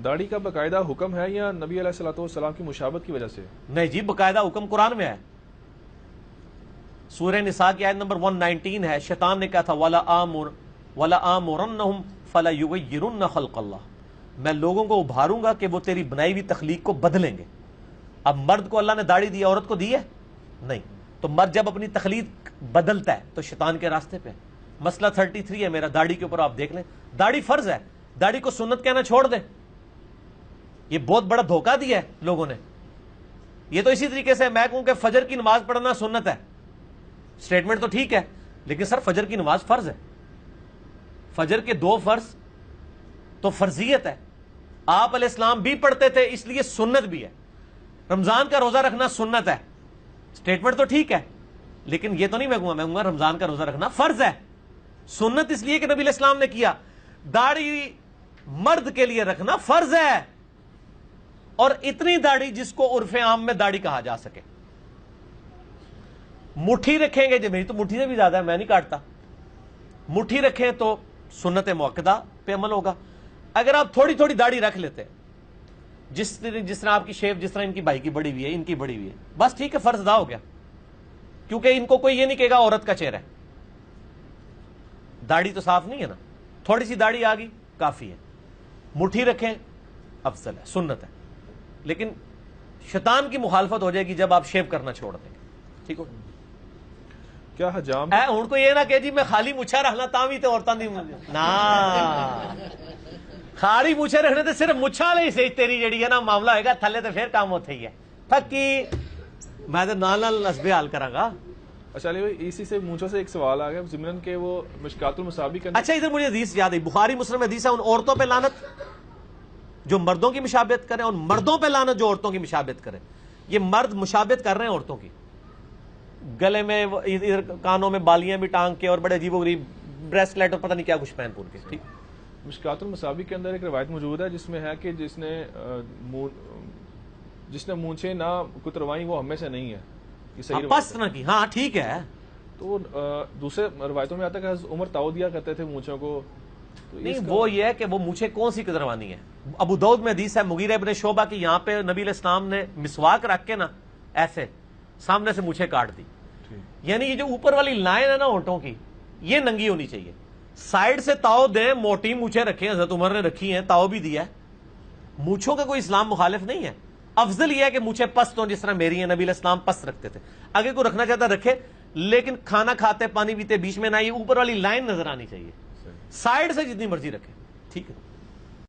داڑھی کا باقاعدہ حکم ہے یا نبی علیہ الصلوۃ والسلام کی مشابہت کی وجہ سے؟ نہیں جی، باقاعدہ حکم قرآن میں ہے، سورہ نساء کی آیت نمبر 119 ہے، شیطان نے کہا تھا وَلَآمُرَنَّهُمْ فَلَيُغَيِّرُنَّ خَلْقَ اللَّهِ، میں لوگوں کو ابھاروں گا کہ وہ تیری بنائی ہوئی تخلیق کو بدلیں گے۔ اب مرد کو اللہ نے داڑھی دی، عورت کو دی ہے نہیں، تو مرد جب اپنی تخلیق بدلتا ہے تو شیطان کے راستے پہ۔ مسئلہ 33 ہے میرا، داڑھی کے اوپر آپ دیکھ لیں، داڑھی فرض ہے، داڑھی کو سنت کہنا چھوڑ دیں، یہ بہت بڑا دھوکہ دیا ہے لوگوں نے۔ یہ تو اسی طریقے سے میں کہوں کہ فجر کی نماز پڑھنا سنت ہے، سٹیٹمنٹ تو ٹھیک ہے، لیکن سر فجر کی نماز فرض ہے، فجر کے 2 فرض تو فرضیت ہے، آپ علیہ السلام بھی پڑھتے تھے اس لیے سنت بھی ہے۔ رمضان کا روزہ رکھنا سنت ہے، سٹیٹمنٹ تو ٹھیک ہے، لیکن یہ تو نہیں میں کہوں گا رمضان کا روزہ رکھنا فرض ہے، سنت اس لیے کہ نبی علیہ السلام نے کیا۔ داڑھی مرد کے لیے رکھنا فرض ہے، اور اتنی داڑھی جس کو عرف عام میں داڑھی کہا جا سکے۔ مٹھی رکھیں گے، جو میری تو مٹھی سے بھی زیادہ ہے، میں نہیں کاٹتا، مٹھی رکھیں تو سنت موقدہ پہ عمل ہوگا۔ اگر آپ تھوڑی تھوڑی داڑھی رکھ لیتے، جس طرح آپ کی شیپ، جس طرح ان کی بھائی کی بڑی ہوئی ہے، ان کی بڑی ہوئی ہے، بس ٹھیک ہے، فرض ادا ہو گیا، کیونکہ ان کو کوئی یہ نہیں کہے گا عورت کا چہرہ ہے، داڑھی تو صاف نہیں ہے نا، تھوڑی سی داڑھی آ گئی کافی ہے۔ مٹھی رکھیں افضل ہے، سنت ہے، لیکن شیطان کی مخالفت ہو جائے گی جب آپ شیو کرنا چھوڑ دیں گے، ٹھیک ہو؟ کیا حجام ہوں کو یہ نہ کہ جی میں خالی مچھا رکھنا تا بھی تو عورتوں دی نا، خالی مچھے رکھنے تے صرف مچھا لے سے تیری جڑی ہے نا معاملہ ہوئے گا، تھلے تے پھر کام ہوتے ہی ہے پکی، میں تو نال نسبے حال کراں گا۔ اچھا علی بھائی، اسی سے مونچھوں سے ایک سوال آ گیا ضمن کہ وہ مشکات المصابی کے اچھا ادھر مجھے حدیث یاد ہے، بخاری مسلم حدیث ہے، ان عورتوں پہ لعنت جو مردوں کی مشابہت کریں، اور مردوں پہ لعنت جو عورتوں کی مشابہت کریں۔ یہ مرد مشابہت کر رہے ہیں عورتوں کی، گلے میں ادھر کانوں میں بالیاں بھی ٹانگ کے اور بڑے عجیب و غریب بریسلیٹ اور پتہ نہیں کیا کچھ پہن پون کے، ٹھیک۔ مشکات المصابی کے اندر ایک روایت موجود ہے جس میں ہے کہ جس نے مونچھیں نہ کتروائیں وہ ہمیں سے نہیں ہے، یہ صحیح روایت پست نہ کی، ہاں ٹھیک ہے۔ تو دوسرے روایتوں میں آتا ہے کہ حضرت عمر تاؤ دیا کرتے تھے مونچھوں کو، نہیں وہ یہ ہے کہ وہ مجھے کون سی کتروانی ہے۔ ابو داؤد میں حدیث ہے مغیرہ ابن شعبہ کی، یہاں پہ نبی علیہ السلام نے مسواک رکھ کے نا ایسے سامنے سے مونچھیں کاٹ دی، یعنی یہ جو اوپر والی لائن ہے نا ہونٹوں کی، یہ ننگی ہونی چاہیے، سائڈ سے تاؤ دیں، موٹی مونچھیں رکھیں، حضرت عمر نے رکھی ہیں، تاؤ بھی دیا ہے، مونچھوں کا کوئی اسلام مخالف نہیں ہے۔ افضل یہ ہے کہ مونچھیں پست ہوں جس طرح میری ہیں، نبی علیہ السلام پست رکھتے تھے، اگر کوئی رکھنا چاہتا رکھے، لیکن کھانا کھاتے پانی پیتے بیچ میں نہ، یہ اوپر والی لائن نظر آنی چاہیے، سائڈ سے جتنی مرضی رکھے، ٹھیک ہے۔